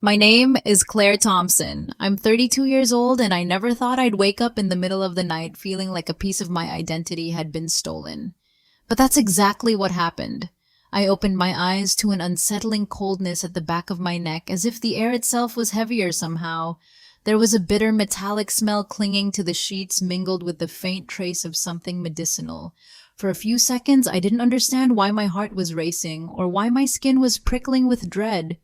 My name is Claire Thompson. I'm 32 years old and I never thought I'd wake up in the middle of the night feeling like a piece of my identity had been stolen. But that's exactly what happened. I opened my eyes to an unsettling coldness at the back of my neck, as if the air itself was heavier somehow. There was a bitter metallic smell clinging to the sheets, mingled with the faint trace of something medicinal. For a few seconds, I didn't understand why my heart was racing, or why my skin was prickling with dread.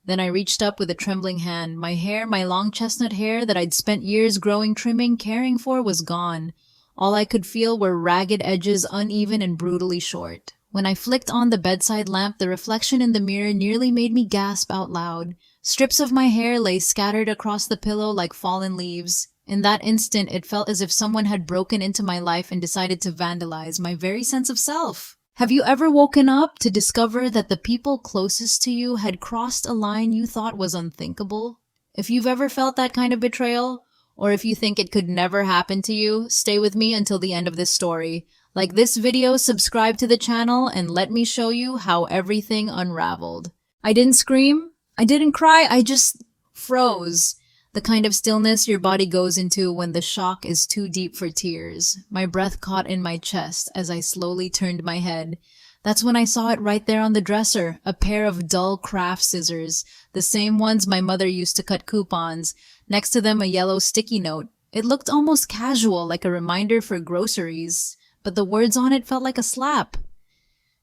Then I reached up with a trembling hand. My hair, my long chestnut hair that I'd spent years growing, trimming, caring for, was gone. All I could feel were ragged edges, uneven and brutally short. When I flicked on the bedside lamp, the reflection in the mirror nearly made me gasp out loud. Strips of my hair lay scattered across the pillow like fallen leaves. In that instant, it felt as if someone had broken into my life and decided to vandalize my very sense of self. Have you ever woken up to discover that the people closest to you had crossed a line you thought was unthinkable? If you've ever felt that kind of betrayal, or if you think it could never happen to you, stay with me until the end of this story. Like this video, subscribe to the channel, and let me show you how everything unraveled. I didn't scream. I didn't cry. I just froze. The kind of stillness your body goes into when the shock is too deep for tears. My breath caught in my chest as I slowly turned my head. That's when I saw it right there on the dresser, a pair of dull craft scissors, the same ones my mother used to cut coupons. Next to them, a yellow sticky note. It looked almost casual, like a reminder for groceries, but the words on it felt like a slap.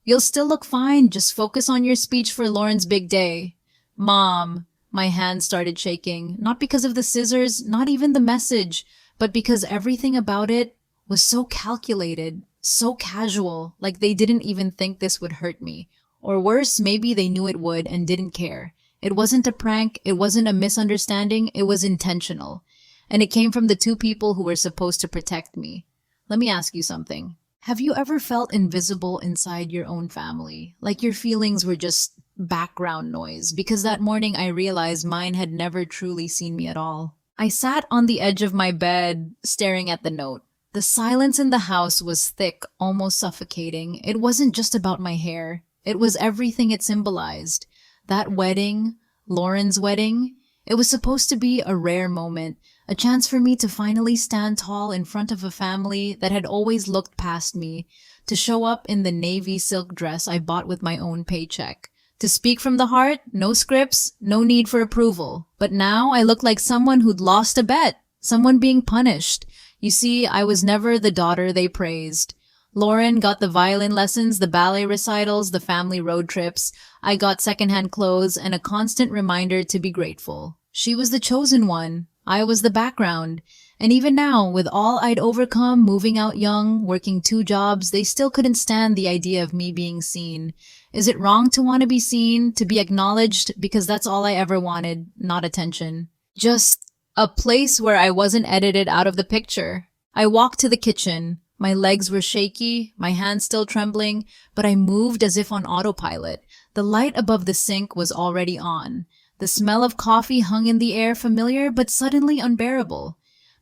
"You'll still look fine, just focus on your speech for Lauren's big day." Mom. My hand started shaking, not because of the scissors, not even the message, but because everything about it was so calculated, so casual, like they didn't even think this would hurt me. Or worse, maybe they knew it would and didn't care. It wasn't a prank, it wasn't a misunderstanding, it was intentional. And it came from the two people who were supposed to protect me. Let me ask you something. Have you ever felt invisible inside your own family? Like your feelings were just background noise? Because that morning I realized mine had never truly seen me at all. I sat on the edge of my bed, staring at the note. The silence in the house was thick, almost suffocating. It wasn't just about my hair. It was everything it symbolized. That wedding, Lauren's wedding, it was supposed to be a rare moment, a chance for me to finally stand tall in front of a family that had always looked past me, to show up in the navy silk dress I bought with my own paycheck. To speak from the heart, no scripts, no need for approval. But now I look like someone who'd lost a bet, someone being punished. You see, I was never the daughter they praised. Lauren got the violin lessons, the ballet recitals, the family road trips. I got secondhand clothes and a constant reminder to be grateful. She was the chosen one. I was the background. And even now, with all I'd overcome, moving out young, working 2 jobs, they still couldn't stand the idea of me being seen. Is it wrong to want to be seen, to be acknowledged? Because that's all I ever wanted, not attention. Just a place where I wasn't edited out of the picture. I walked to the kitchen. My legs were shaky, my hands still trembling, but I moved as if on autopilot. The light above the sink was already on. The smell of coffee hung in the air, familiar but suddenly unbearable.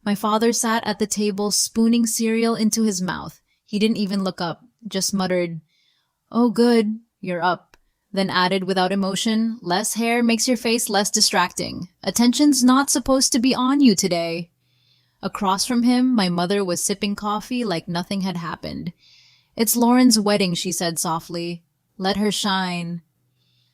My father sat at the table, spooning cereal into his mouth. He didn't even look up, just muttered, "Oh good, you're up." Then added without emotion, "Less hair makes your face less distracting. Attention's not supposed to be on you today." Across from him, my mother was sipping coffee like nothing had happened. "It's Lauren's wedding," she said softly. "Let her shine."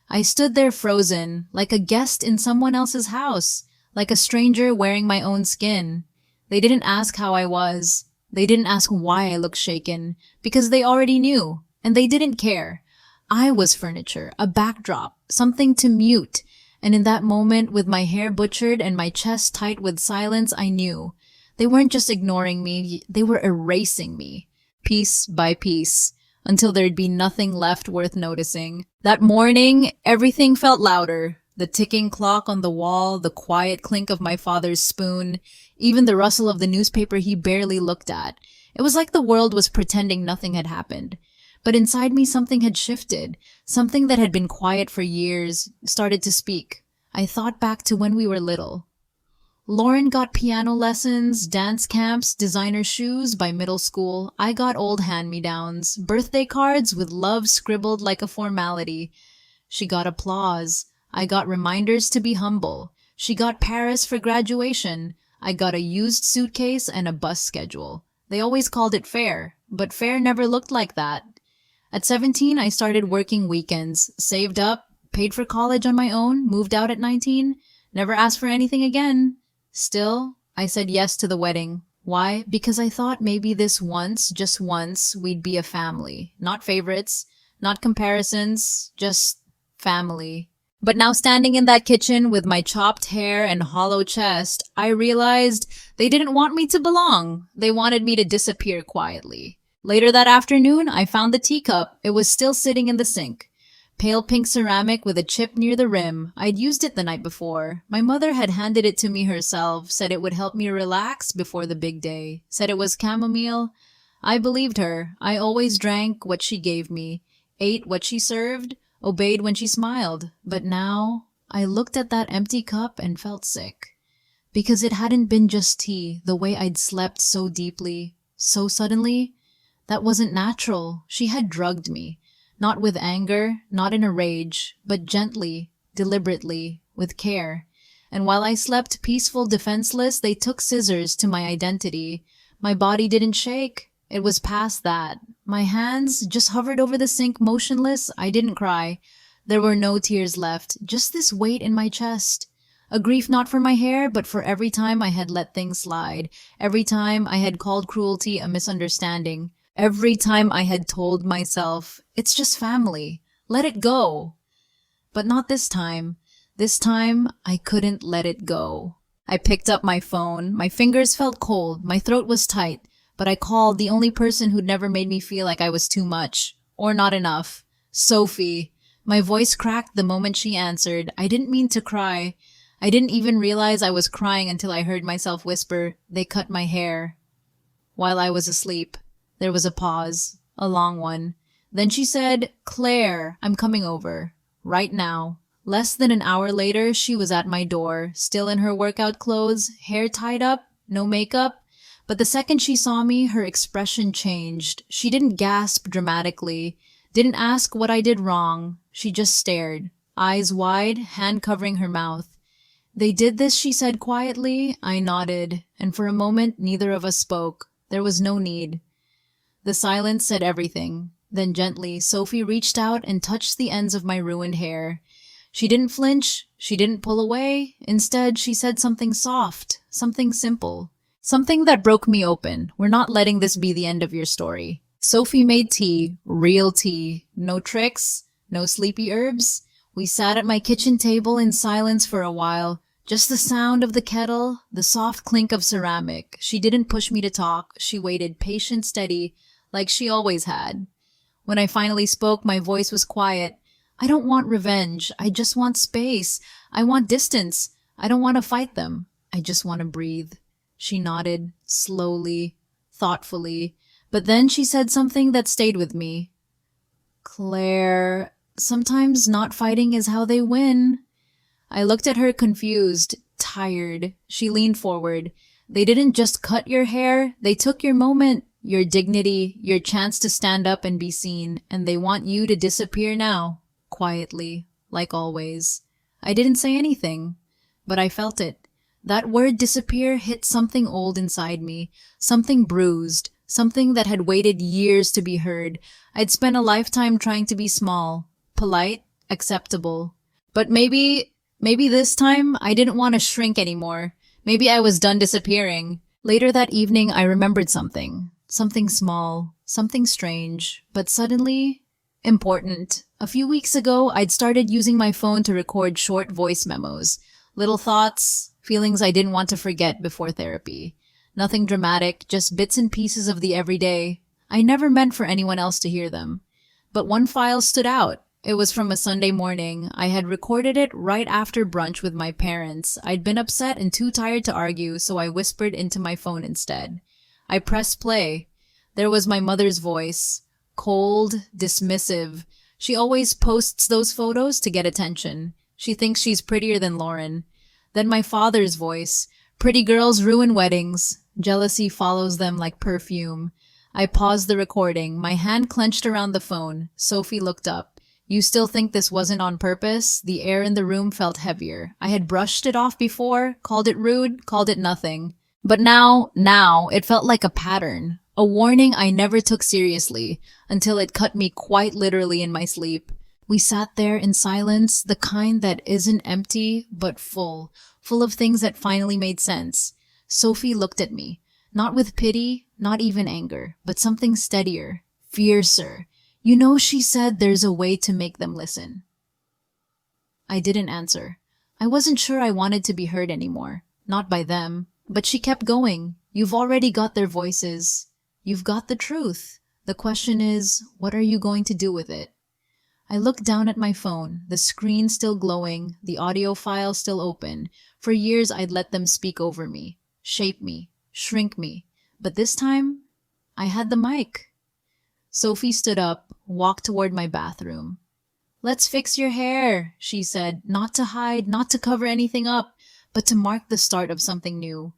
I stood there frozen, like a guest in someone else's house, like a stranger wearing my own skin. They didn't ask how I was. They didn't ask why I looked shaken, because they already knew, and they didn't care. I was furniture, a backdrop, something to mute, and in that moment, with my hair butchered and my chest tight with silence, I knew. They weren't just ignoring me, they were erasing me, piece by piece, until there'd be nothing left worth noticing. That morning, everything felt louder. The ticking clock on the wall, the quiet clink of my father's spoon, even the rustle of the newspaper he barely looked at. It was like the world was pretending nothing had happened. But inside me something had shifted. Something that had been quiet for years started to speak. I thought back to when we were little. Lauren got piano lessons, dance camps, designer shoes by middle school. I got old hand-me-downs, birthday cards with love scribbled like a formality. She got applause. I got reminders to be humble. She got Paris for graduation. I got a used suitcase and a bus schedule. They always called it fair, but fair never looked like that. At 17, I started working weekends, saved up, paid for college on my own, moved out at 19, never asked for anything again. Still, I said yes to the wedding. Why? Because I thought maybe this once, just once, we'd be a family. Not favorites, not comparisons, just family. But now standing in that kitchen with my chopped hair and hollow chest, I realized they didn't want me to belong. They wanted me to disappear quietly. Later that afternoon, I found the teacup. It was still sitting in the sink. Pale pink ceramic with a chip near the rim. I'd used it the night before. My mother had handed it to me herself, said it would help me relax before the big day, said it was chamomile. I believed her. I always drank what she gave me, ate what she served, obeyed when she smiled. But now, I looked at that empty cup and felt sick. Because it hadn't been just tea, the way I'd slept so deeply, so suddenly. That wasn't natural. She had drugged me. Not with anger, not in a rage, but gently, deliberately, with care. And while I slept peaceful, defenseless, they took scissors to my identity. My body didn't shake. It was past that. My hands just hovered over the sink, motionless. I didn't cry. There were no tears left, just this weight in my chest. A grief not for my hair, but for every time I had let things slide. Every time I had called cruelty a misunderstanding. Every time I had told myself, it's just family, let it go. But not this time. This time, I couldn't let it go. I picked up my phone. My fingers felt cold. My throat was tight. But I called the only person who'd never made me feel like I was too much. Or not enough. Sophie. My voice cracked the moment she answered. I didn't mean to cry. I didn't even realize I was crying until I heard myself whisper, "They cut my hair." While I was asleep. There was a pause, a long one. Then she said, "Claire, I'm coming over. Right now." Less than an hour later, she was at my door, still in her workout clothes, hair tied up, no makeup. But the second she saw me, her expression changed. She didn't gasp dramatically, didn't ask what I did wrong. She just stared, eyes wide, hand covering her mouth. "They did this," she said quietly. I nodded, and for a moment neither of us spoke. There was no need. The silence said everything. Then gently, Sophie reached out and touched the ends of my ruined hair. She didn't flinch. She didn't pull away. Instead, she said something soft, something simple, something that broke me open. "We're not letting this be the end of your story." Sophie made tea, real tea. No tricks, no sleepy herbs. We sat at my kitchen table in silence for a while. Just the sound of the kettle, the soft clink of ceramic. She didn't push me to talk. She waited, patient, steady, like she always had. When I finally spoke, my voice was quiet. "I don't want revenge. I just want space. I want distance. I don't want to fight them. I just want to breathe." She nodded, slowly, thoughtfully. But then she said something that stayed with me. "Claire, sometimes not fighting is how they win." I looked at her confused, tired. She leaned forward. "They didn't just cut your hair. They took your moment. Your dignity, your chance to stand up and be seen, and they want you to disappear now, quietly, like always." I didn't say anything, but I felt it. That word disappear hit something old inside me, something bruised, something that had waited years to be heard. I'd spent a lifetime trying to be small, polite, acceptable. But maybe this time I didn't want to shrink anymore. Maybe I was done disappearing. Later that evening, I remembered something. Something small, something strange, but suddenly important. A few weeks ago, I'd started using my phone to record short voice memos. Little thoughts, feelings I didn't want to forget before therapy. Nothing dramatic, just bits and pieces of the everyday. I never meant for anyone else to hear them. But one file stood out. It was from a Sunday morning. I had recorded it right after brunch with my parents. I'd been upset and too tired to argue, so I whispered into my phone instead. I pressed play. There was my mother's voice. Cold, dismissive. She always posts those photos to get attention. She thinks she's prettier than Lauren. Then my father's voice. Pretty girls ruin weddings. Jealousy follows them like perfume. I paused the recording, my hand clenched around the phone. Sophie looked up. You still think this wasn't on purpose? The air in the room felt heavier. I had brushed it off before, called it rude, called it nothing. But now, it felt like a pattern. A warning I never took seriously, until it cut me quite literally in my sleep. We sat there in silence, the kind that isn't empty, but full of things that finally made sense. Sophie looked at me, not with pity, not even anger, but something steadier, fiercer. You know, she said there's a way to make them listen. I didn't answer. I wasn't sure I wanted to be heard anymore. Not by them. But she kept going. You've already got their voices. You've got the truth. The question is, what are you going to do with it? I looked down at my phone, the screen still glowing, the audio file still open. For years I'd let them speak over me, shape me, shrink me. But this time, I had the mic. Sophie stood up, walked toward my bathroom. "Let's fix your hair," she said, not to hide, not to cover anything up, but to mark the start of something new.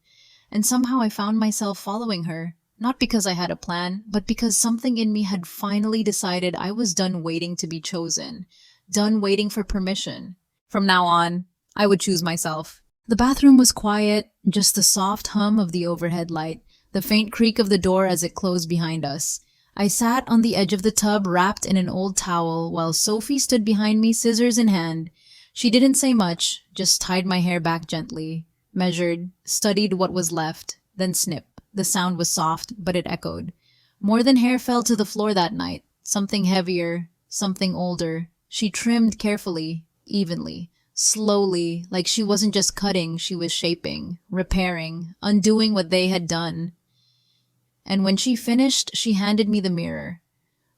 And somehow I found myself following her, not because I had a plan, but because something in me had finally decided I was done waiting to be chosen, done waiting for permission. From now on, I would choose myself. The bathroom was quiet, just the soft hum of the overhead light, the faint creak of the door as it closed behind us. I sat on the edge of the tub wrapped in an old towel while Sophie stood behind me, scissors in hand. She didn't say much, just tied my hair back gently, measured, studied what was left, then snip. The sound was soft, but it echoed. More than hair fell to the floor that night, something heavier, something older. She trimmed carefully, evenly, slowly, like she wasn't just cutting, she was shaping, repairing, undoing what they had done. And when she finished, she handed me the mirror.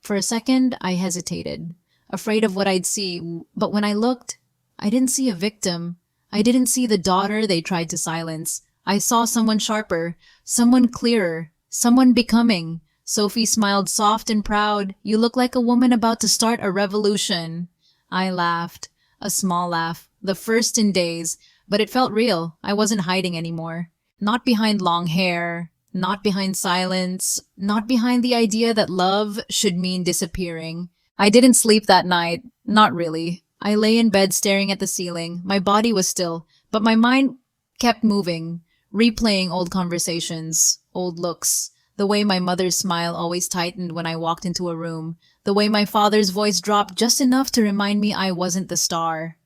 For a second, I hesitated, afraid of what I'd see, but when I looked, I didn't see a victim. I didn't see the daughter they tried to silence. I saw someone sharper, someone clearer, someone becoming. Sophie smiled soft and proud. "You look like a woman about to start a revolution." I laughed, a small laugh, the first in days, but it felt real. I wasn't hiding anymore. Not behind long hair, not behind silence, not behind the idea that love should mean disappearing. I didn't sleep that night, not really. I lay in bed staring at the ceiling. My body was still, but my mind kept moving, replaying old conversations, old looks, the way my mother's smile always tightened when I walked into a room, the way my father's voice dropped just enough to remind me I wasn't the star.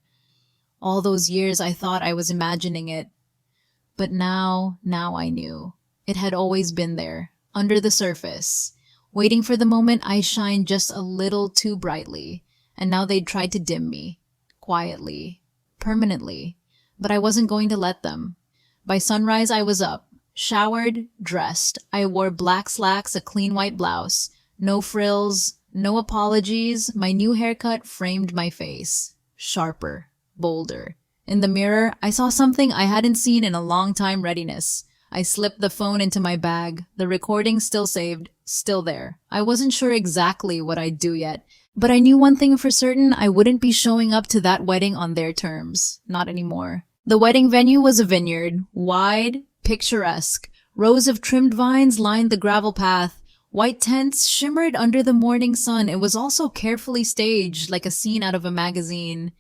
All those years I thought I was imagining it. But now I knew. It had always been there, under the surface, waiting for the moment I shined just a little too brightly. And now they'd tried to dim me, quietly, permanently. But I wasn't going to let them. By sunrise I was up, showered, dressed. I wore black slacks, a clean white blouse. No frills, no apologies. My new haircut framed my face. Sharper, bolder. In the mirror, I saw something I hadn't seen in a long time: readiness. I slipped the phone into my bag, the recording still saved, still there. I wasn't sure exactly what I'd do yet, but I knew one thing for certain: I wouldn't be showing up to that wedding on their terms. Not anymore. The wedding venue was a vineyard, wide, picturesque. Rows of trimmed vines lined the gravel path. White tents shimmered under the morning sun. It was also carefully staged, like a scene out of a magazine.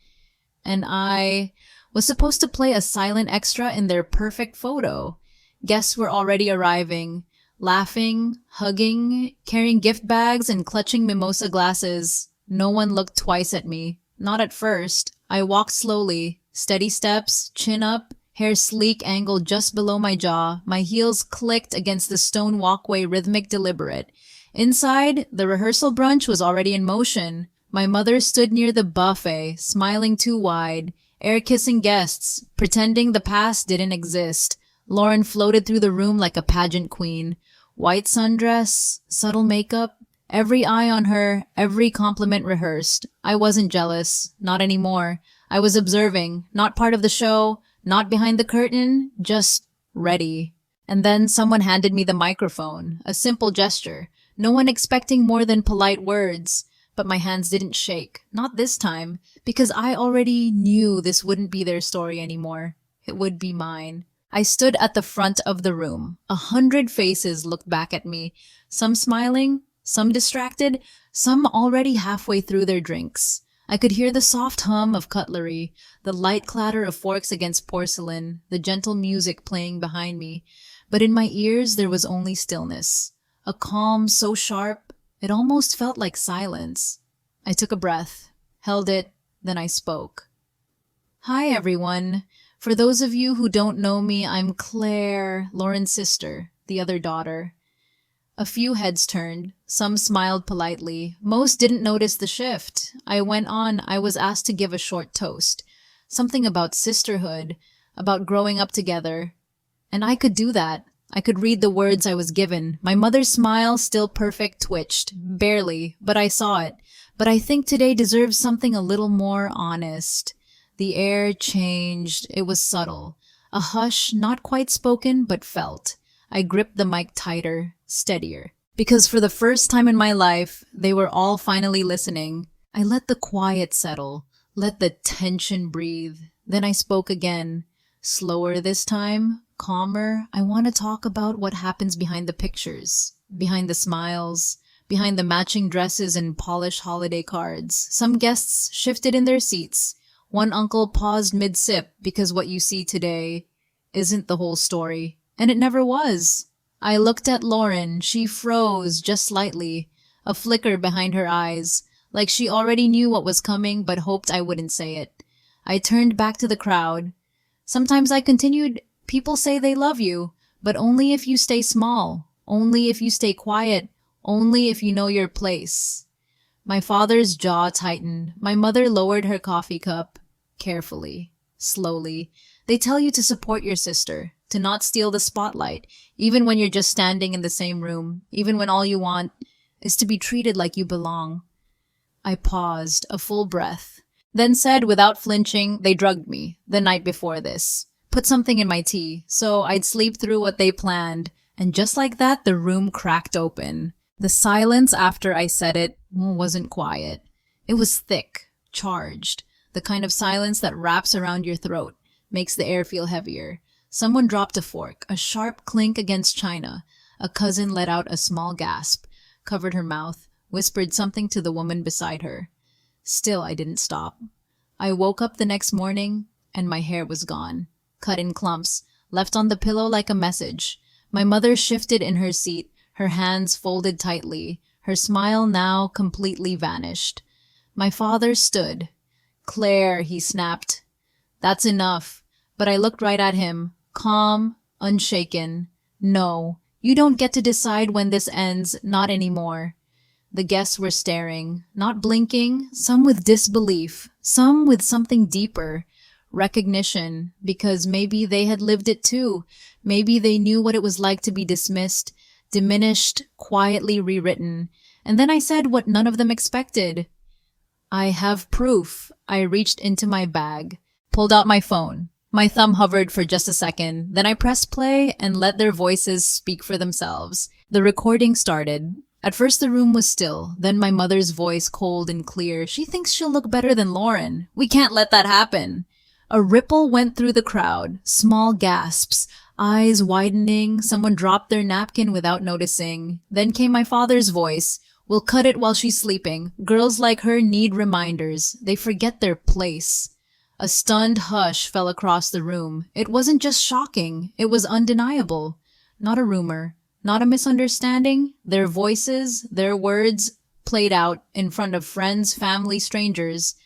And I was supposed to play a silent extra in their perfect photo. Guests were already arriving, laughing, hugging, carrying gift bags and clutching mimosa glasses. No one looked twice at me. Not at first. I walked slowly, steady steps, chin up, hair sleek, angled just below my jaw. My heels clicked against the stone walkway, rhythmic, deliberate. Inside, the rehearsal brunch was already in motion. My mother stood near the buffet, smiling too wide, air-kissing guests, pretending the past didn't exist. Lauren floated through the room like a pageant queen. White sundress, subtle makeup, every eye on her, every compliment rehearsed. I wasn't jealous, not anymore. I was observing, not part of the show, not behind the curtain, just ready. And then someone handed me the microphone, a simple gesture, no one expecting more than polite words. But my hands didn't shake, not this time, because I already knew this wouldn't be their story anymore. It would be mine. I stood at the front of the room. 100 faces looked back at me, some smiling, some distracted, some already halfway through their drinks. I could hear the soft hum of cutlery, the light clatter of forks against porcelain, the gentle music playing behind me, but in my ears there was only stillness. A calm so sharp, it almost felt like silence. I took a breath, held it, then I spoke. Hi, everyone. For those of you who don't know me, I'm Claire, Lauren's sister, the other daughter. A few heads turned. Some smiled politely. Most didn't notice the shift. I went on. I was asked to give a short toast. Something about sisterhood, about growing up together. And I could do that. I could read the words I was given. My mother's smile, still perfect, twitched. Barely, but I saw it. But I think today deserves something a little more honest. The air changed. It was subtle. A hush, not quite spoken, but felt. I gripped the mic tighter, steadier. Because for the first time in my life, they were all finally listening. I let the quiet settle, let the tension breathe. Then I spoke again. Slower this time, calmer. I want to talk about what happens behind the pictures, behind the smiles, behind the matching dresses and polished holiday cards. Some guests shifted in their seats. One uncle paused mid-sip because what you see today isn't the whole story. And it never was. I looked at Lauren. She froze just slightly, a flicker behind her eyes, like she already knew what was coming but hoped I wouldn't say it. I turned back to the crowd. Sometimes I continued, people say they love you, but only if you stay small, only if you stay quiet, only if you know your place. My father's jaw tightened. My mother lowered her coffee cup, carefully, slowly. They tell you to support your sister, to not steal the spotlight, even when you're just standing in the same room, even when all you want is to be treated like you belong. I paused, a full breath, then said without flinching, they drugged me the night before this, put something in my tea, so I'd sleep through what they planned, and just like that, the room cracked open. The silence after I said it wasn't quiet. It was thick, charged, the kind of silence that wraps around your throat, makes the air feel heavier. Someone dropped a fork, a sharp clink against china. A cousin let out a small gasp, covered her mouth, whispered something to the woman beside her. Still, I didn't stop. I woke up the next morning, and my hair was gone, cut in clumps, left on the pillow like a message. My mother shifted in her seat, her hands folded tightly, her smile now completely vanished. My father stood. Claire, he snapped. That's enough. But I looked right at him. Calm, unshaken. No, you don't get to decide when this ends, not anymore. The guests were staring, not blinking, some with disbelief, some with something deeper. Recognition, because maybe they had lived it too. Maybe they knew what it was like to be dismissed, diminished, quietly rewritten. And then I said what none of them expected. I have proof. I reached into my bag, pulled out my phone. My thumb hovered for just a second, then I pressed play and let their voices speak for themselves. The recording started. At first the room was still, then my mother's voice cold and clear. She thinks she'll look better than Lauren. We can't let that happen. A ripple went through the crowd, small gasps, eyes widening. Someone dropped their napkin without noticing. Then came my father's voice. We'll cut it while she's sleeping. Girls like her need reminders. They forget their place. A stunned hush fell across the room. It wasn't just shocking, it was undeniable. Not a rumor, not a misunderstanding. Their voices, their words, played out in front of friends, family, strangers.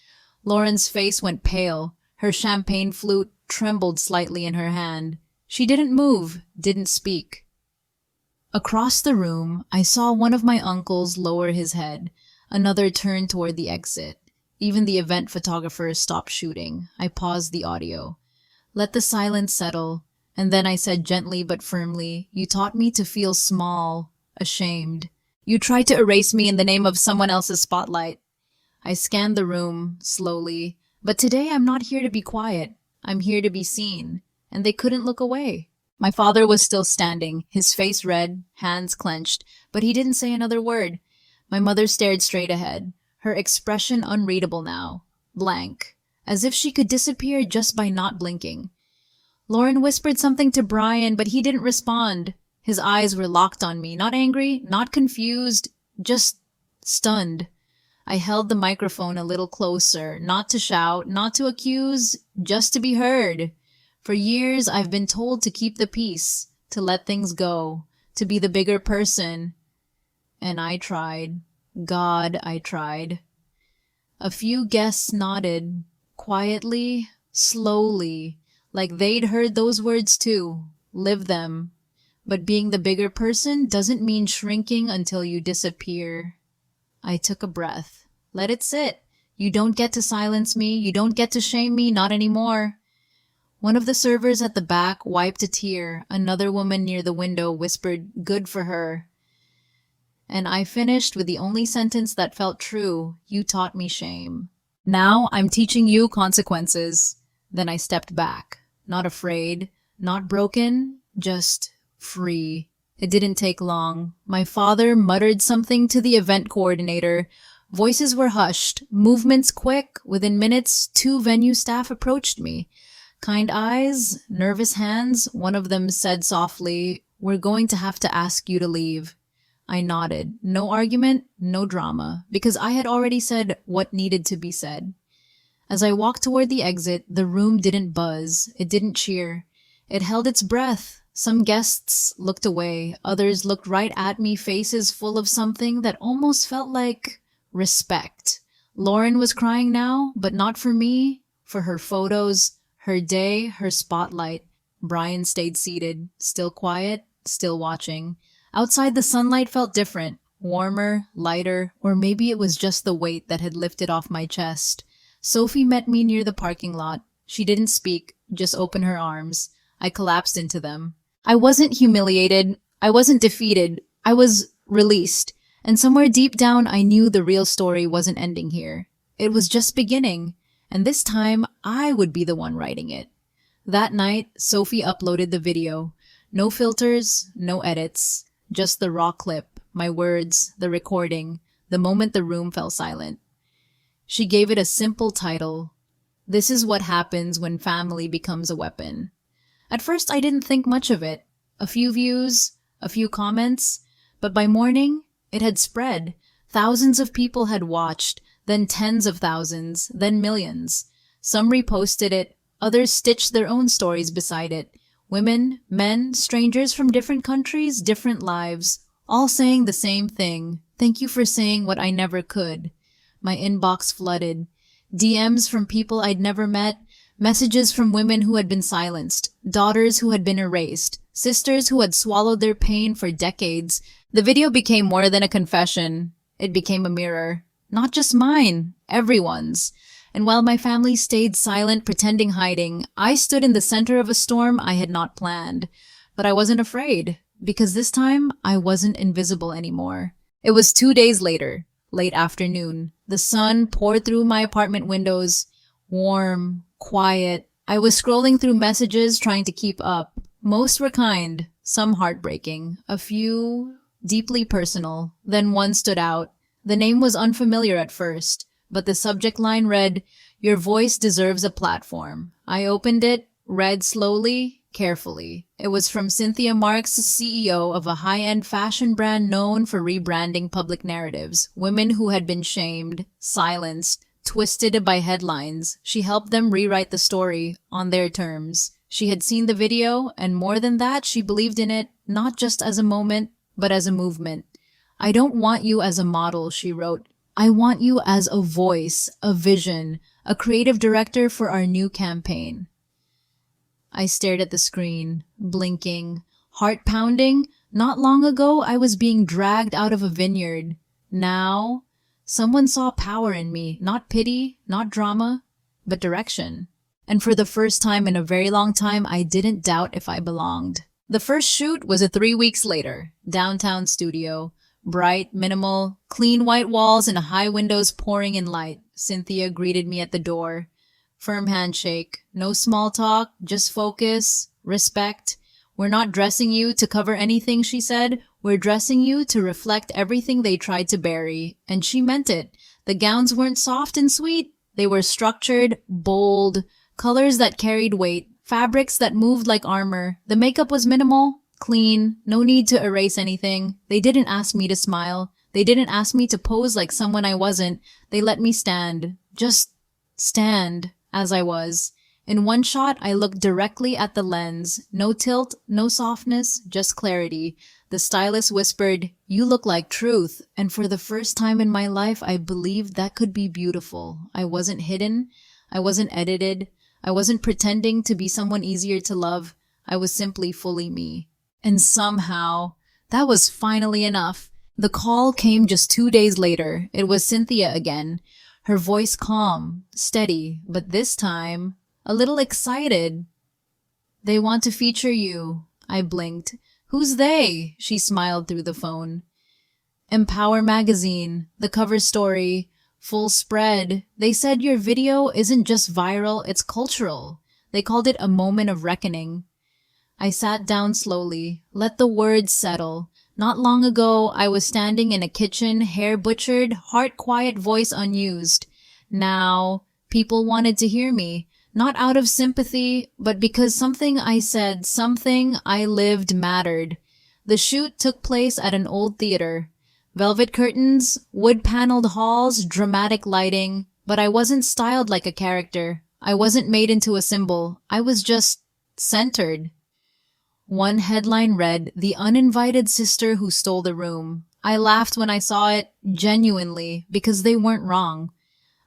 Lauren's face went pale. Her champagne flute trembled slightly in her hand. She didn't move, didn't speak. Across the room, I saw one of my uncles lower his head. Another turned toward the exit. Even the event photographer stopped shooting. I paused the audio. Let the silence settle, and then I said gently but firmly, you taught me to feel small, ashamed. You tried to erase me in the name of someone else's spotlight. I scanned the room, slowly, but today I'm not here to be quiet. I'm here to be seen. And they couldn't look away. My father was still standing, his face red, hands clenched, but he didn't say another word. My mother stared straight ahead. Her expression unreadable now, blank, as if she could disappear just by not blinking. Lauren whispered something to Brian, but he didn't respond. His eyes were locked on me, not angry, not confused, just stunned. I held the microphone a little closer, not to shout, not to accuse, just to be heard. For years, I've been told to keep the peace, to let things go, to be the bigger person. And I tried. God, I tried. A few guests nodded, quietly, slowly, like they'd heard those words too. Live them. But being the bigger person doesn't mean shrinking until you disappear. I took a breath. Let it sit. You don't get to silence me. You don't get to shame me. Not anymore. One of the servers at the back wiped a tear. Another woman near the window whispered, "Good for her." And I finished with the only sentence that felt true. You taught me shame. Now I'm teaching you consequences. Then I stepped back. Not afraid, not broken, just free. It didn't take long. My father muttered something to the event coordinator. Voices were hushed, movements quick. Within minutes, 2 venue staff approached me. Kind eyes, nervous hands. One of them said softly, "We're going to have to ask you to leave." I nodded. No argument, no drama, because I had already said what needed to be said. As I walked toward the exit, the room didn't buzz. It didn't cheer. It held its breath. Some guests looked away. Others looked right at me, faces full of something that almost felt like respect. Lauren was crying now, but not for me, for her photos, her day, her spotlight. Brian stayed seated, still quiet, still watching. Outside, the sunlight felt different, warmer, lighter, or maybe it was just the weight that had lifted off my chest. Sophie met me near the parking lot. She didn't speak, just opened her arms. I collapsed into them. I wasn't humiliated. I wasn't defeated. I was released. And somewhere deep down, I knew the real story wasn't ending here. It was just beginning. And this time, I would be the one writing it. That night, Sophie uploaded the video. No filters, no edits. Just the raw clip, my words, the recording, the moment the room fell silent. She gave it a simple title. This is what happens when family becomes a weapon. At first, I didn't think much of it. A few views, a few comments. But by morning, it had spread. Thousands of people had watched, then tens of thousands, then millions. Some reposted it, others stitched their own stories beside it. Women, men, strangers from different countries, different lives, all saying the same thing. Thank you for saying what I never could. My inbox flooded. DMs from people I'd never met, messages from women who had been silenced, daughters who had been erased, sisters who had swallowed their pain for decades. The video became more than a confession. It became a mirror. Not just mine, everyone's. And while my family stayed silent, pretending hiding, I stood in the center of a storm I had not planned. But I wasn't afraid, because this time I wasn't invisible anymore. It was 2 days later, late afternoon. The sun poured through my apartment windows, warm, quiet. I was scrolling through messages, trying to keep up. Most were kind, some heartbreaking, a few deeply personal. Then one stood out. The name was unfamiliar at first, but the subject line read, "Your voice deserves a platform." I opened it, read slowly, carefully. It was from Cynthia Marks, CEO of a high-end fashion brand known for rebranding public narratives. Women who had been shamed, silenced, twisted by headlines. She helped them rewrite the story on their terms. She had seen the video, and more than that, she believed in it, not just as a moment, but as a movement. "I don't want you as a model," she wrote. "I want you as a voice, a vision, a creative director for our new campaign." I stared at the screen, blinking, heart pounding. Not long ago, I was being dragged out of a vineyard. Now, someone saw power in me, not pity, not drama, but direction. And for the first time in a very long time, I didn't doubt if I belonged. The first shoot was 3 weeks later, downtown studio. Bright, minimal, clean white walls and high windows pouring in light. Cynthia greeted me at the door. Firm handshake. No small talk, just focus, respect. "We're not dressing you to cover anything," she said. "We're dressing you to reflect everything they tried to bury." And she meant it. The gowns weren't soft and sweet. They were structured, bold, colors that carried weight, fabrics that moved like armor. The makeup was minimal, clean, no need to erase anything. They didn't ask me to smile. They didn't ask me to pose like someone I wasn't. They let me stand. Just stand as I was. In one shot, I looked directly at the lens. No tilt, no softness, just clarity. The stylist whispered, "You look like truth." And for the first time in my life, I believed that could be beautiful. I wasn't hidden. I wasn't edited. I wasn't pretending to be someone easier to love. I was simply fully me. And somehow, that was finally enough. The call came just 2 days later. It was Cynthia again. Her voice calm, steady, but this time, a little excited. "They want to feature you." I blinked. "Who's they?" She smiled through the phone. "Empower magazine, the cover story, full spread. They said your video isn't just viral, it's cultural. They called it a moment of reckoning." I sat down slowly, let the words settle. Not long ago, I was standing in a kitchen, hair butchered, heart quiet, voice unused. Now, people wanted to hear me, not out of sympathy, but because something I said, something I lived mattered. The shoot took place at an old theater. Velvet curtains, wood-paneled halls, dramatic lighting, but I wasn't styled like a character. I wasn't made into a symbol. I was just centered. One headline read, "The uninvited sister who stole the room." I laughed when I saw it, genuinely, because they weren't wrong.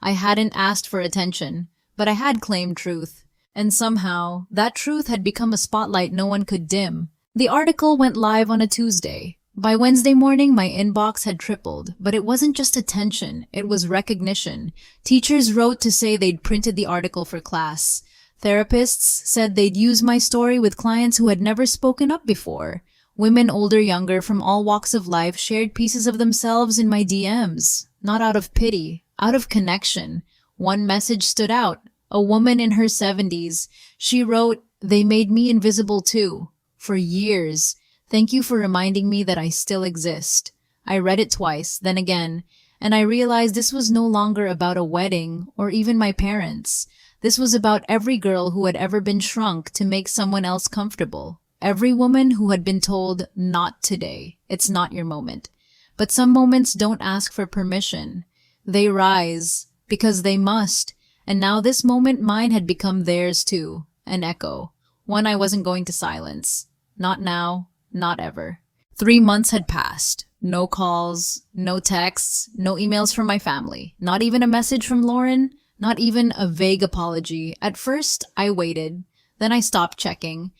I hadn't asked for attention, but I had claimed truth. And somehow, that truth had become a spotlight no one could dim. The article went live on a Tuesday. By Wednesday morning, my inbox had tripled, but it wasn't just attention, it was recognition. Teachers wrote to say they'd printed the article for class. Therapists said they'd use my story with clients who had never spoken up before. Women older, younger, from all walks of life shared pieces of themselves in my DMs. Not out of pity, out of connection. One message stood out. A woman in her 70s. She wrote, "They made me invisible too. For years. Thank you for reminding me that I still exist." I read it twice, then again, and I realized this was no longer about a wedding or even my parents. This was about every girl who had ever been shrunk to make someone else comfortable. Every woman who had been told, "Not today. It's not your moment." But some moments don't ask for permission. They rise because they must. And now this moment, mine, had become theirs too. An echo. One I wasn't going to silence. Not now. Not ever. 3 months had passed. No calls, no texts, no emails from my family. Not even a message from Lauren. Not even a vague apology. At first, I waited. Then I stopped checking.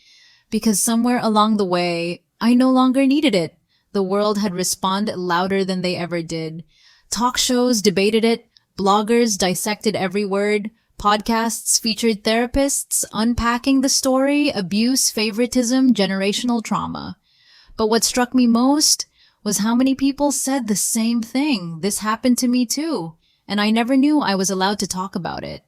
Because somewhere along the way, I no longer needed it. The world had responded louder than they ever did. Talk shows debated it. Bloggers dissected every word. Podcasts featured therapists unpacking the story, abuse, favoritism, generational trauma. But what struck me most was how many people said the same thing. "This happened to me too. And I never knew I was allowed to talk about it."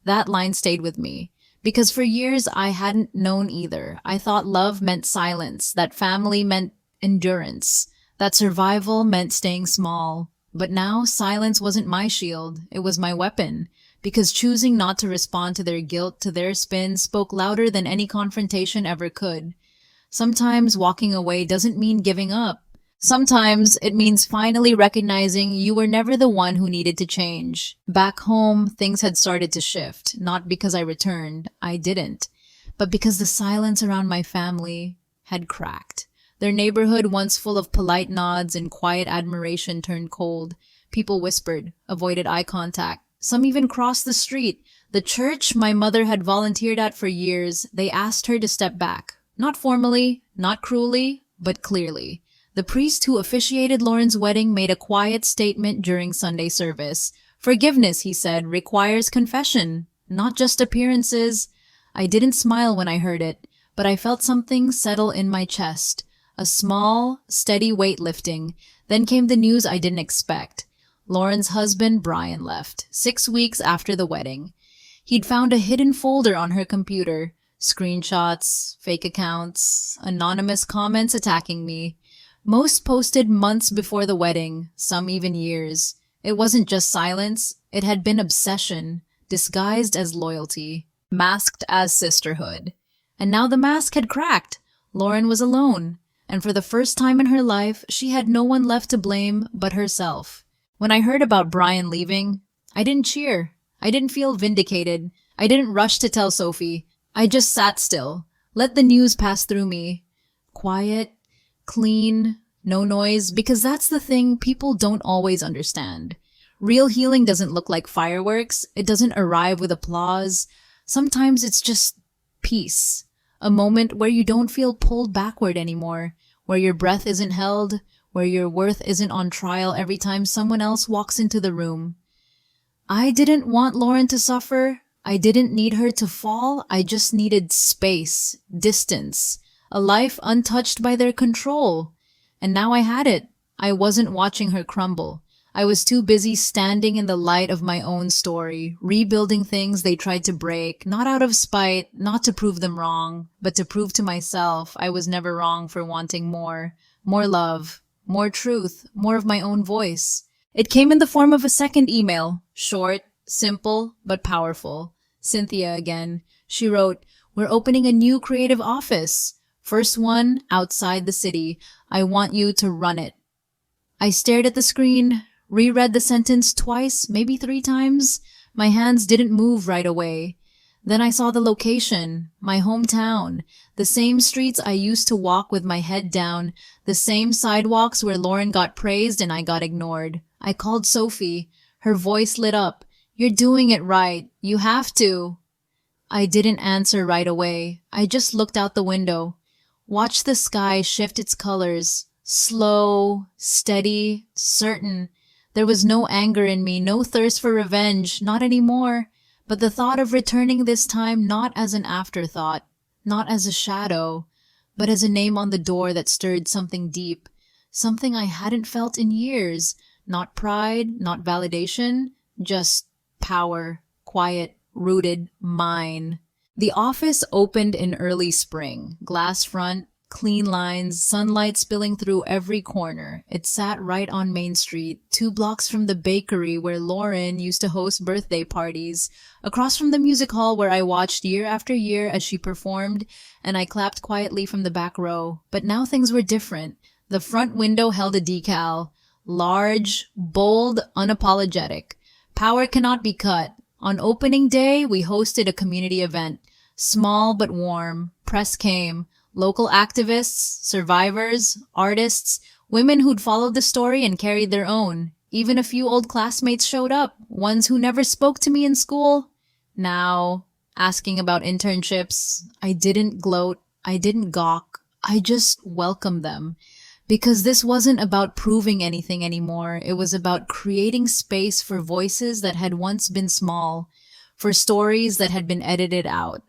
That line stayed with me. Because for years I hadn't known either. I thought love meant silence, that family meant endurance, that survival meant staying small. But now silence wasn't my shield, it was my weapon. Because choosing not to respond to their guilt, to their spin, spoke louder than any confrontation ever could. Sometimes walking away doesn't mean giving up. Sometimes it means finally recognizing you were never the one who needed to change. Back home, things had started to shift, not because I returned, I didn't, but because the silence around my family had cracked. Their neighborhood, once full of polite nods and quiet admiration, turned cold. People whispered, avoided eye contact. Some even crossed the street. The church my mother had volunteered at for years, they asked her to step back. Not formally, not cruelly, but clearly. The priest who officiated Lauren's wedding made a quiet statement during Sunday service. "Forgiveness," he said, "requires confession, not just appearances." I didn't smile when I heard it, but I felt something settle in my chest. A small, steady weight lifting. Then came the news I didn't expect. Lauren's husband, Brian, left 6 weeks after the wedding. He'd found a hidden folder on her computer. Screenshots, fake accounts, anonymous comments attacking me. Most posted months before the wedding, some even years. It wasn't just silence, it had been obsession, disguised as loyalty, masked as sisterhood. And now the mask had cracked. Lauren was alone. And for the first time in her life, she had no one left to blame but herself. When I heard about Brian leaving, I didn't cheer. I didn't feel vindicated. I didn't rush to tell Sophie. I just sat still, let the news pass through me. Quiet, clean, no noise, because that's the thing people don't always understand. Real healing doesn't look like fireworks. It doesn't arrive with applause. Sometimes it's just peace. A moment where you don't feel pulled backward anymore, where your breath isn't held, where your worth isn't on trial every time someone else walks into the room. I didn't want Lauren to suffer. I didn't need her to fall. I just needed space, distance, a life untouched by their control. And now I had it. I wasn't watching her crumble. I was too busy standing in the light of my own story, rebuilding things they tried to break, not out of spite, not to prove them wrong, but to prove to myself I was never wrong for wanting more love, more truth, more of my own voice. It came in the form of a second email, short, simple, but powerful. Cynthia again. She wrote, "We're opening a new creative office. First one outside the city. I want you to run it." I stared at the screen, reread the sentence twice, maybe 3 times. My hands didn't move right away. Then I saw the location, my hometown, the same streets I used to walk with my head down, the same sidewalks where Lauren got praised and I got ignored. I called Sophie. Her voice lit up. "You're doing it right. You have to." I didn't answer right away. I just looked out the window, watched the sky shift its colors, slow, steady, certain. There was no anger in me, no thirst for revenge, not anymore. But the thought of returning this time not as an afterthought, not as a shadow, but as a name on the door that stirred something deep, something I hadn't felt in years. Not pride, not validation, just power, quiet, rooted, mine. The office opened in early spring, glass front, clean lines, sunlight spilling through every corner. It sat right on Main Street, 2 blocks from the bakery where Lauren used to host birthday parties, across from the music hall where I watched year after year as she performed, and I clapped quietly from the back row. But now things were different. The front window held a decal, large, bold, unapologetic. Power cannot be cut. On opening day, we hosted a community event. Small but warm. Press came. Local activists, survivors, artists, women who'd followed the story and carried their own. Even a few old classmates showed up, ones who never spoke to me in school. Now, asking about internships, I didn't gloat, I didn't gawk, I just welcomed them. Because this wasn't about proving anything anymore. It was about creating space for voices that had once been small, for stories that had been edited out.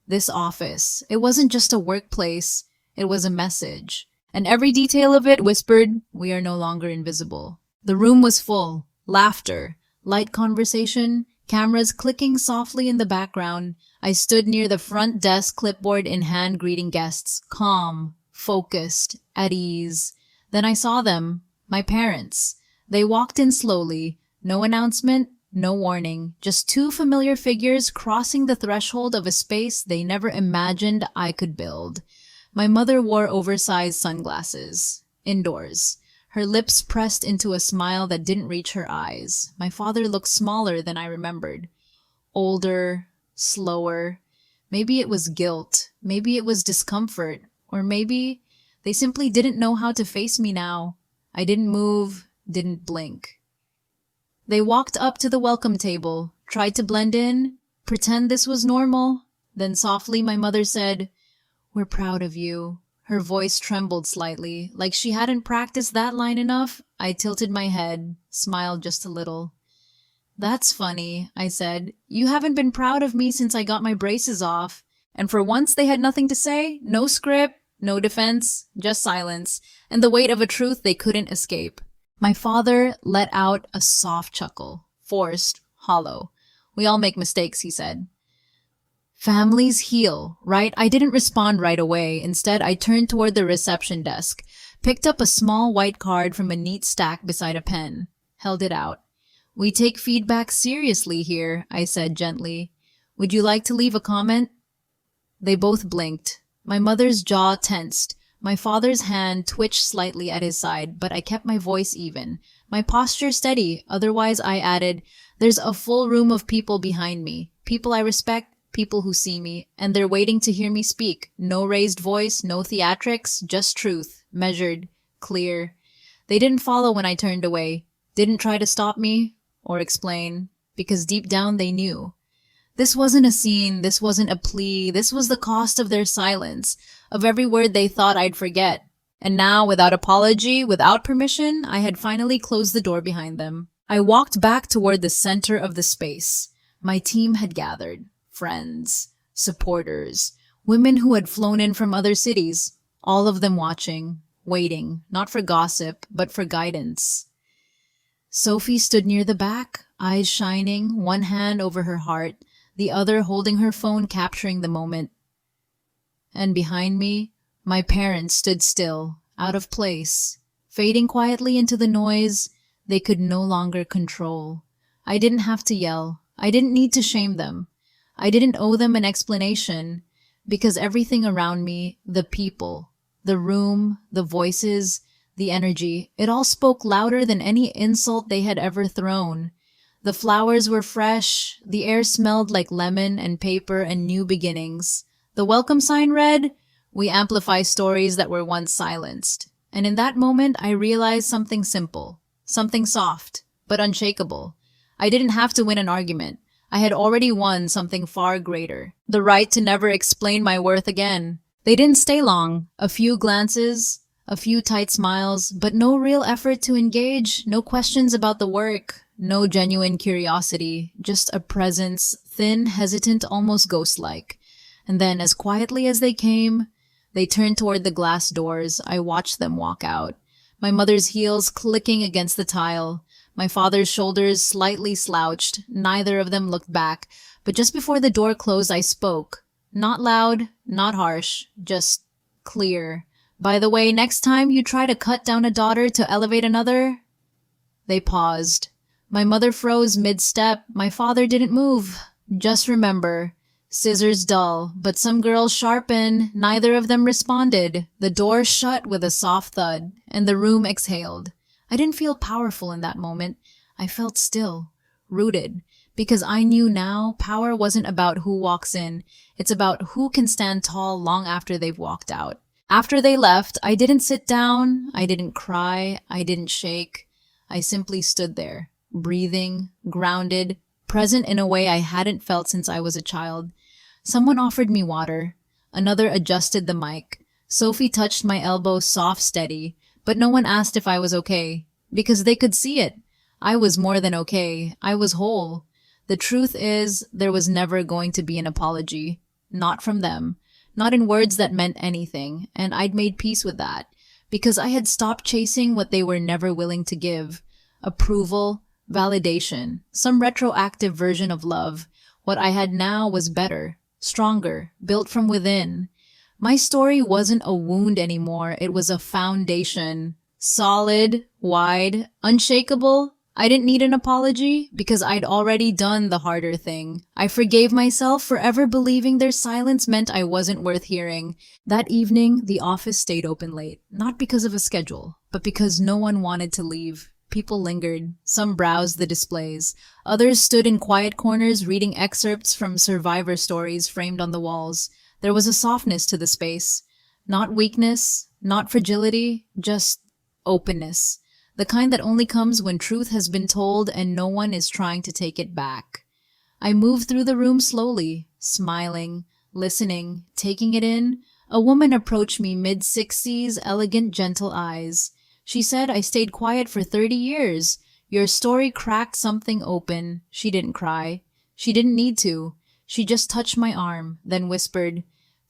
This office, it wasn't just a workplace, it was a message. And every detail of it whispered, "We are no longer invisible." The room was full. Laughter, light conversation, cameras clicking softly in the background. I stood near the front desk, clipboard in hand, greeting guests, calm, focused, at ease. Then I saw them, my parents. They walked in slowly, no announcement, no warning, just 2 familiar figures crossing the threshold of a space they never imagined I could build. My mother wore oversized sunglasses, indoors, her lips pressed into a smile that didn't reach her eyes. My father looked smaller than I remembered, older, slower. Maybe it was guilt, maybe it was discomfort, or maybe they simply didn't know how to face me now. I didn't move, didn't blink. They walked up to the welcome table, tried to blend in, pretend this was normal. Then softly my mother said, "We're proud of you." Her voice trembled slightly, like she hadn't practiced that line enough. I tilted my head, smiled just a little. "That's funny," I said. "You haven't been proud of me since I got my braces off." And for once they had nothing to say, no script, no defense, just silence, and the weight of a truth they couldn't escape. My father let out a soft chuckle, forced, hollow. "We all make mistakes," he said. "Families heal, right?" I didn't respond right away. Instead, I turned toward the reception desk, picked up a small white card from a neat stack beside a pen, held it out. "We take feedback seriously here," I said gently. "Would you like to leave a comment?" They both blinked. My mother's jaw tensed. My father's hand twitched slightly at his side, but I kept my voice even, my posture steady. Otherwise, I added, there's a full room of people behind me. People I respect, people who see me, and they're waiting to hear me speak. No raised voice, no theatrics, just truth. Measured, clear. They didn't follow when I turned away. Didn't try to stop me or explain, because deep down they knew. This wasn't a scene, this wasn't a plea, this was the cost of their silence, of every word they thought I'd forget. And now, without apology, without permission, I had finally closed the door behind them. I walked back toward the center of the space. My team had gathered. Friends, supporters, women who had flown in from other cities, all of them watching, waiting, not for gossip, but for guidance. Sophie stood near the back, eyes shining, one hand over her heart, the other holding her phone capturing the moment. And behind me, my parents stood still, out of place, fading quietly into the noise they could no longer control. I didn't have to yell. I didn't need to shame them. I didn't owe them an explanation, because everything around me, the people, the room, the voices, the energy, it all spoke louder than any insult they had ever thrown. The flowers were fresh, the air smelled like lemon and paper and new beginnings. The welcome sign read, "We amplify stories that were once silenced." And in that moment, I realized something simple, something soft, but unshakable. I didn't have to win an argument. I had already won something far greater, the right to never explain my worth again. They didn't stay long, a few glances, a few tight smiles, but no real effort to engage, no questions about the work. No genuine curiosity, just a presence, thin, hesitant, almost ghost-like. And then, as quietly as they came, they turned toward the glass doors. I watched them walk out. My mother's heels clicking against the tile. My father's shoulders slightly slouched. Neither of them looked back. But just before the door closed, I spoke. Not loud, not harsh, just clear. "By the way, next time you try to cut down a daughter to elevate another..." They paused. My mother froze mid-step. My father didn't move. "Just remember, scissors dull, but some girls sharpen." Neither of them responded. The door shut with a soft thud, and the room exhaled. I didn't feel powerful in that moment. I felt still, rooted, because I knew now power wasn't about who walks in. It's about who can stand tall long after they've walked out. After they left, I didn't sit down. I didn't cry. I didn't shake. I simply stood there. Breathing, grounded, present in a way I hadn't felt since I was a child. Someone offered me water. Another adjusted the mic. Sophie touched my elbow soft, steady, but no one asked if I was okay, because they could see it. I was more than okay. I was whole. The truth is, there was never going to be an apology. Not from them. Not in words that meant anything, and I'd made peace with that, because I had stopped chasing what they were never willing to give. Approval, validation, some retroactive version of love. What I had now was better, stronger, built from within. My story wasn't a wound anymore, it was a foundation. Solid, wide, unshakable. I didn't need an apology because I'd already done the harder thing. I forgave myself for ever believing their silence meant I wasn't worth hearing. That evening, the office stayed open late, not because of a schedule, but because no one wanted to leave. People lingered. Some browsed the displays. Others stood in quiet corners reading excerpts from survivor stories framed on the walls. There was a softness to the space. Not weakness, not fragility, just openness. The kind that only comes when truth has been told and no one is trying to take it back. I moved through the room slowly, smiling, listening, taking it in. A woman approached me, mid-60s, elegant, gentle eyes. She said I stayed quiet for 30 years. Your story cracked something open. She didn't cry. She didn't need to. She just touched my arm, then whispered,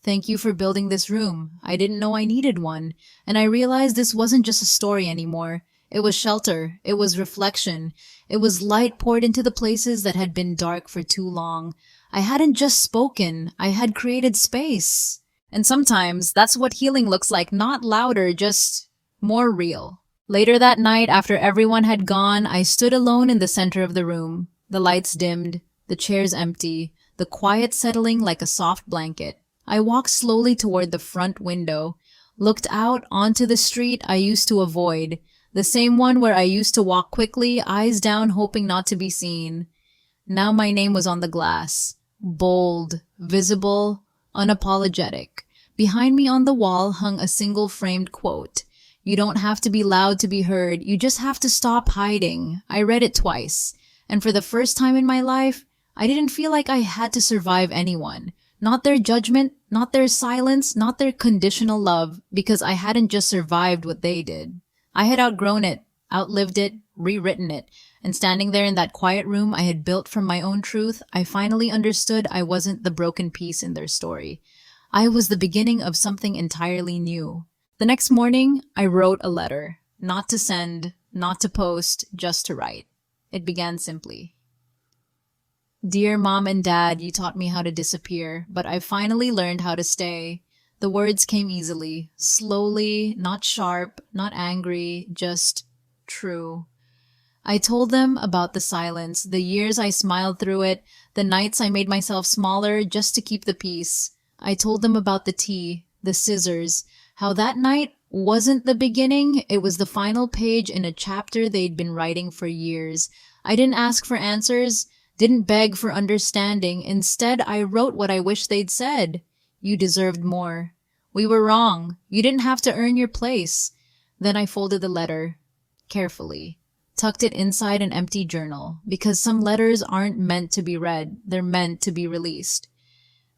"Thank you for building this room. I didn't know I needed one." And I realized this wasn't just a story anymore. It was shelter. It was reflection. It was light poured into the places that had been dark for too long. I hadn't just spoken. I had created space. And sometimes that's what healing looks like, not louder, just more real. Later that night, after everyone had gone, I stood alone in the center of the room. The lights dimmed, the chairs empty, the quiet settling like a soft blanket. I walked slowly toward the front window, looked out onto the street I used to avoid, the same one where I used to walk quickly, eyes down, hoping not to be seen. Now my name was on the glass, bold, visible, unapologetic. Behind me on the wall hung a single framed quote. "You don't have to be loud to be heard. You just have to stop hiding." I read it twice, and for the first time in my life, I didn't feel like I had to survive anyone. Not their judgment, not their silence, not their conditional love, because I hadn't just survived what they did. I had outgrown it, outlived it, rewritten it, and standing there in that quiet room I had built from my own truth, I finally understood I wasn't the broken piece in their story. I was the beginning of something entirely new. The next morning, I wrote a letter. Not to send, not to post, just to write. It began simply. "Dear Mom and Dad, you taught me how to disappear, but I finally learned how to stay." The words came easily, slowly, not sharp, not angry, just true. I told them about the silence, the years I smiled through it, the nights I made myself smaller just to keep the peace. I told them about the tea, the scissors, how that night wasn't the beginning, it was the final page in a chapter they'd been writing for years. I didn't ask for answers, didn't beg for understanding. Instead, I wrote what I wish they'd said. "You deserved more. We were wrong. You didn't have to earn your place." Then I folded the letter carefully, tucked it inside an empty journal, because some letters aren't meant to be read, they're meant to be released.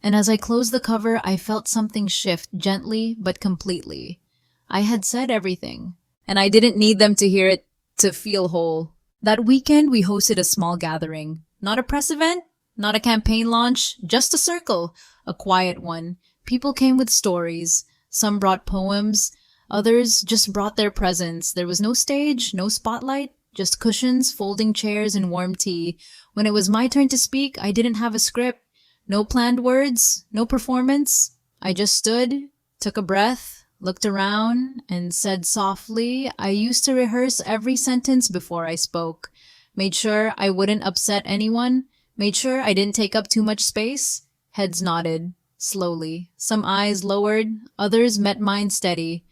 And as I closed the cover, I felt something shift gently but completely. I had said everything, and I didn't need them to hear it to feel whole. That weekend, we hosted a small gathering. Not a press event, not a campaign launch, just a circle, a quiet one. People came with stories. Some brought poems. Others just brought their presence. There was no stage, no spotlight, just cushions, folding chairs, and warm tea. When it was my turn to speak, I didn't have a script. No planned words, no performance. I just stood, took a breath, looked around, and said softly. I used to rehearse every sentence before I spoke. Made sure I wouldn't upset anyone. Made sure I didn't take up too much space. Heads nodded, slowly. Some eyes lowered, others met mine steady.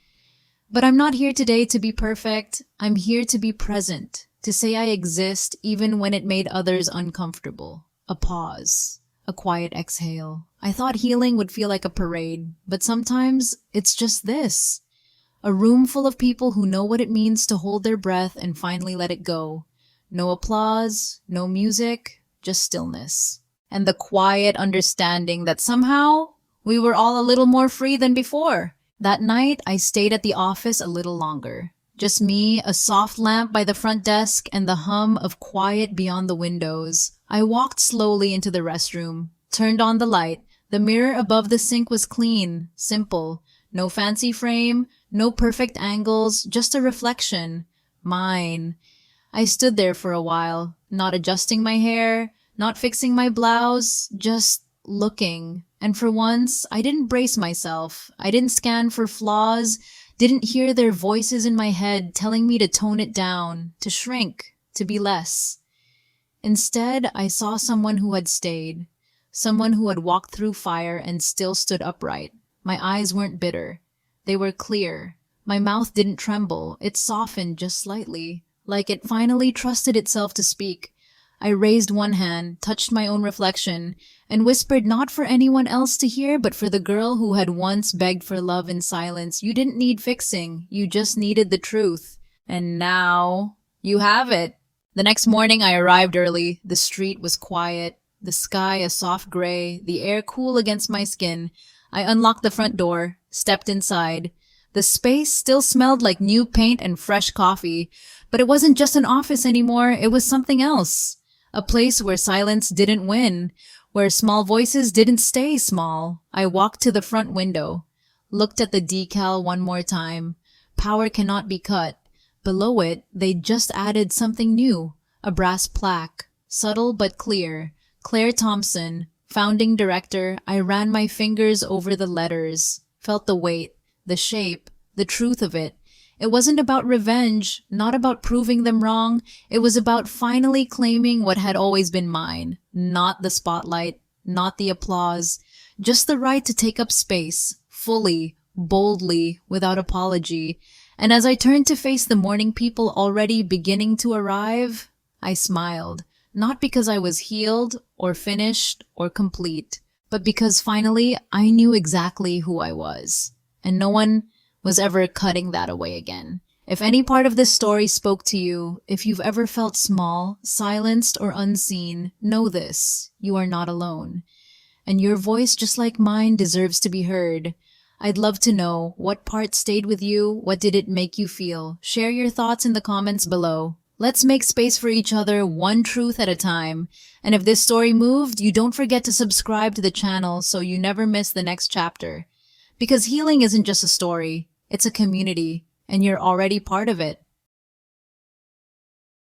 But I'm not here today to be perfect. I'm here to be present, to say I exist even when it made others uncomfortable. A pause. A quiet exhale. I thought healing would feel like a parade, but sometimes it's just this. A room full of people who know what it means to hold their breath and finally let it go. No applause, no music, just stillness. And the quiet understanding that somehow we were all a little more free than before. That night, I stayed at the office a little longer. Just me, a soft lamp by the front desk, and the hum of quiet beyond the windows. I walked slowly into the restroom, turned on the light. The mirror above the sink was clean, simple. No fancy frame, no perfect angles, just a reflection. Mine. I stood there for a while, not adjusting my hair, not fixing my blouse, just looking. And for once, I didn't brace myself. I didn't scan for flaws, didn't hear their voices in my head telling me to tone it down, to shrink, to be less. Instead, I saw someone who had stayed, someone who had walked through fire and still stood upright. My eyes weren't bitter. They were clear. My mouth didn't tremble. It softened just slightly, like it finally trusted itself to speak. I raised one hand, touched my own reflection, and whispered not for anyone else to hear, but for the girl who had once begged for love in silence. You didn't need fixing. You just needed the truth. And now, you have it. The next morning I arrived early. The street was quiet, the sky a soft gray, the air cool against my skin. I unlocked the front door, stepped inside. The space still smelled like new paint and fresh coffee, but it wasn't just an office anymore, it was something else. A place where silence didn't win, where small voices didn't stay small. I walked to the front window, looked at the decal one more time. Power cannot be cut. Below it, they'd just added something new, a brass plaque, subtle but clear. Claire Thompson, founding director. I ran my fingers over the letters, felt the weight, the shape, the truth of it. It wasn't about revenge, not about proving them wrong. It was about finally claiming what had always been mine. Not the spotlight, not the applause, just the right to take up space, fully, boldly, without apology. And as I turned to face the morning people already beginning to arrive, I smiled. Not because I was healed, or finished, or complete, but because finally I knew exactly who I was. And no one was ever cutting that away again. If any part of this story spoke to you, if you've ever felt small, silenced, or unseen, know this: you are not alone. And your voice, just like mine, deserves to be heard. I'd love to know, what part stayed with you? What did it make you feel? Share your thoughts in the comments below. Let's make space for each other, one truth at a time. And if this story moved, you don't forget to subscribe to the channel so you never miss the next chapter. Because healing isn't just a story, it's a community, and you're already part of it.